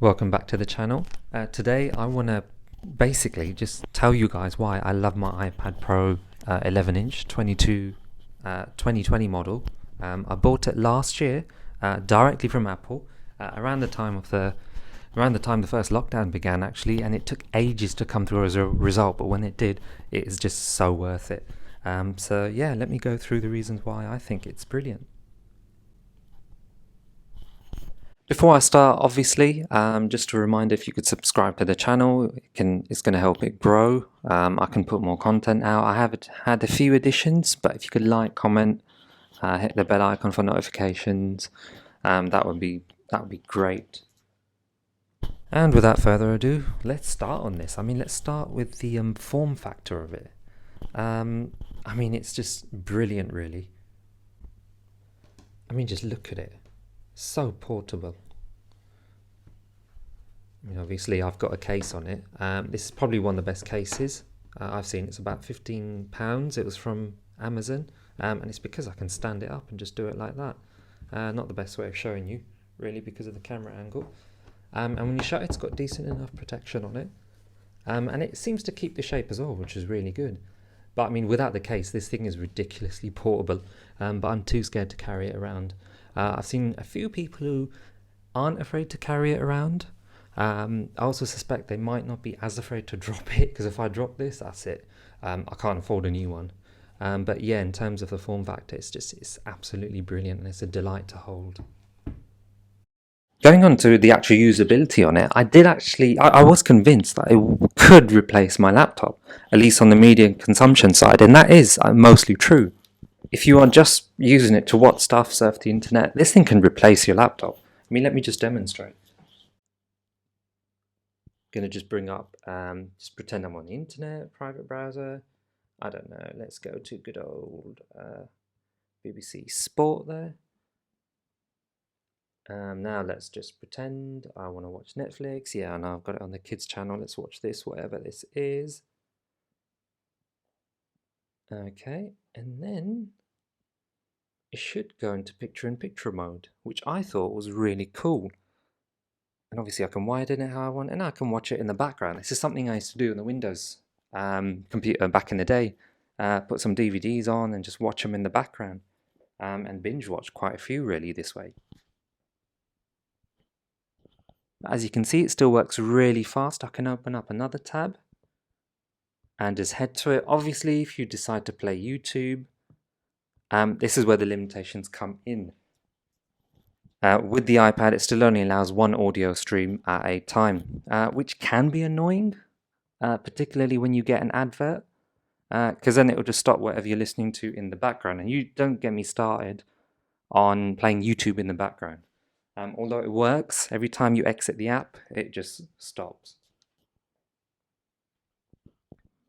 Welcome back to the channel. Today I want to basically just tell you guys why I love my iPad Pro 11 inch 2020 model. I bought it last year directly from Apple around the time the first lockdown began actually, and it took ages to come through as a result, but when it did, it is just so worth it. So yeah, let me go through the reasons why I think it's brilliant. Before I start, obviously, just a reminder, if you could subscribe to the channel, it's going to help it grow. I can put more content out. I have had a few additions, but if you could like, comment, hit the bell icon for notifications, that would be great. And without further ado, let's start on this. Let's start with the form factor of it. It's just brilliant, really. Just look at it. So portable. Obviously I've got a case on it. This is probably one of the best cases I've seen. It's about £15. It was from Amazon, and it's because I can stand it up and just do it like that. Not the best way of showing you, really, because of the camera angle. And when you shut it, it's got decent enough protection on it. And it seems to keep the shape as well, which is really good. But without the case, this thing is ridiculously portable, but I'm too scared to carry it around. I've seen a few people who aren't afraid to carry it around. I also suspect they might not be as afraid to drop it, because if I drop this, that's it. I can't afford a new one. But yeah, in terms of the form factor, it's absolutely brilliant, and it's a delight to hold. Going on to the actual usability on it, I was convinced that it could replace my laptop, at least on the media consumption side, and that is mostly true. If you are just using it to watch stuff, surf the internet, this thing can replace your laptop. Let me just demonstrate. Going to just bring up, just pretend I'm on the internet, private browser. I don't know, let's go to good old BBC Sport there. Now let's just pretend I want to watch Netflix. Yeah, I know I've got it on the kids channel. Let's watch this, whatever this is. Okay, and then it should go into picture-in-picture mode, which I thought was really cool. And obviously I can widen it how I want, and I can watch it in the background. This is something I used to do on the Windows computer back in the day. Put some DVDs on and just watch them in the background, and binge watch quite a few really this way. As you can see, it still works really fast. I can open up another tab and just head to it. Obviously, if you decide to play YouTube, this is where the limitations come in. With the iPad, it still only allows one audio stream at a time, which can be annoying, particularly when you get an advert, because then it will just stop whatever you're listening to in the background. And you don't get me started on playing YouTube in the background. Although it works, every time you exit the app, it just stops.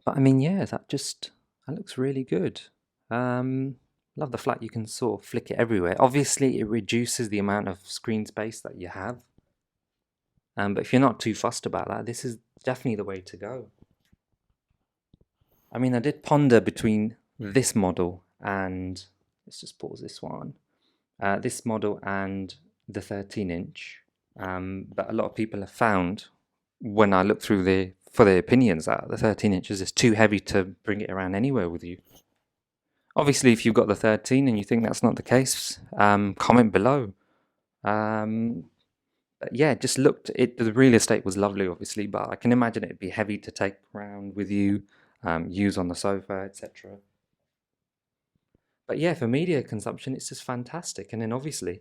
But yeah, that looks really good. Love the fact you can sort of flick it everywhere. Obviously, it reduces the amount of screen space that you have. But if you're not too fussed about that, this is definitely the way to go. I did ponder between this model and, let's just pause this one, this model and the 13-inch. But a lot of people have found, when I look through for their opinions, that the 13 inches is too heavy to bring it around anywhere with you. Obviously, if you've got the 13 and you think that's not the case, comment below. But yeah, just looked. The real estate was lovely, obviously, but I can imagine it'd be heavy to take around with you, use on the sofa, etc. But yeah, for media consumption, it's just fantastic. And then obviously,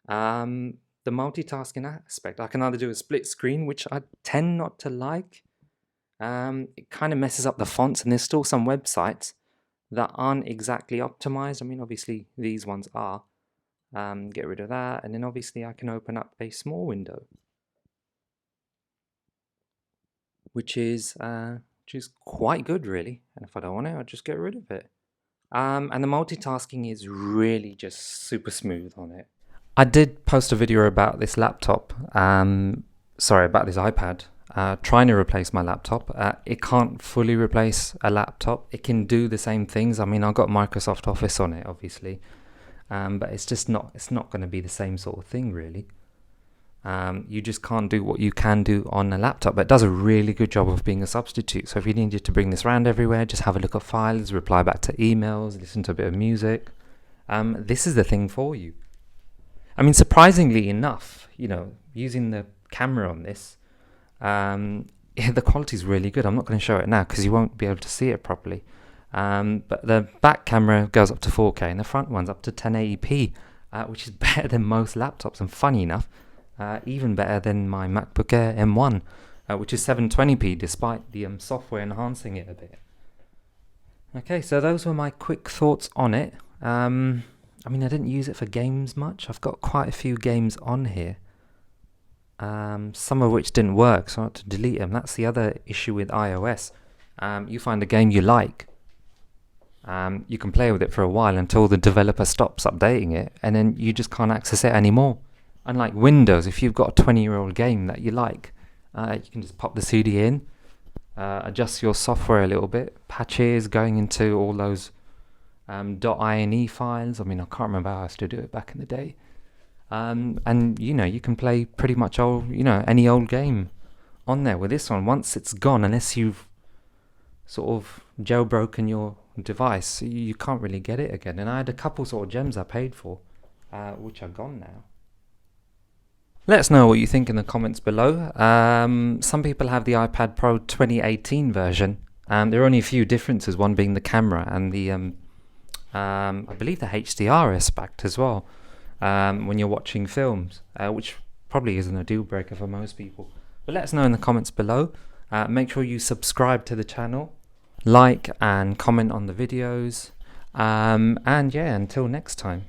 the multitasking aspect. I can either do a split screen, which I tend not to like. It kind of messes up the fonts, and there's still some websites that aren't exactly optimized. Obviously these ones are. Get rid of that, and then obviously I can open up a small window, which is quite good really. And if I don't want it, I'll just get rid of it. And the multitasking is really just super smooth on it. I did post a video about this laptop, about this iPad, trying to replace my laptop. It can't fully replace a laptop. It can do the same things. I've got Microsoft Office on it, obviously, but it's not going to be the same sort of thing, really. You just can't do what you can do on a laptop, but it does a really good job of being a substitute. So if you needed to bring this around everywhere, just have a look at files, reply back to emails, listen to a bit of music, this is the thing for you. I mean, surprisingly enough, using the camera on this, the quality is really good. I'm not going to show it now because you won't be able to see it properly. But the back camera goes up to 4K and the front one's up to 1080p, which is better than most laptops. And funny enough, even better than my MacBook Air M1, which is 720p despite the software enhancing it a bit. Okay, so those were my quick thoughts on it. I mean, I didn't use it for games much. I've got quite a few games on here. Some of which didn't work, so I had to delete them. That's the other issue with iOS. You find a game you like, you can play with it for a while until the developer stops updating it, and then you just can't access it anymore. Unlike Windows, if you've got a 20-year-old game that you like, you can just pop the CD in, adjust your software a little bit, patches going into all those .ini files. I mean, I can't remember how I used to do it back in the day. And you can play pretty much any old game on there. With this one, once it's gone, unless you've sort of jailbroken your device, you can't really get it again. And I had a couple sort of gems I paid for, which are gone now. Let us know what you think in the comments below. Some people have the iPad Pro 2018 version. There are only a few differences, one being the camera and the I believe the HDR aspect as well, when you're watching films, which probably isn't a deal breaker for most people. But let us know in the comments below. Make sure you subscribe to the channel, like and comment on the videos, and yeah, until next time.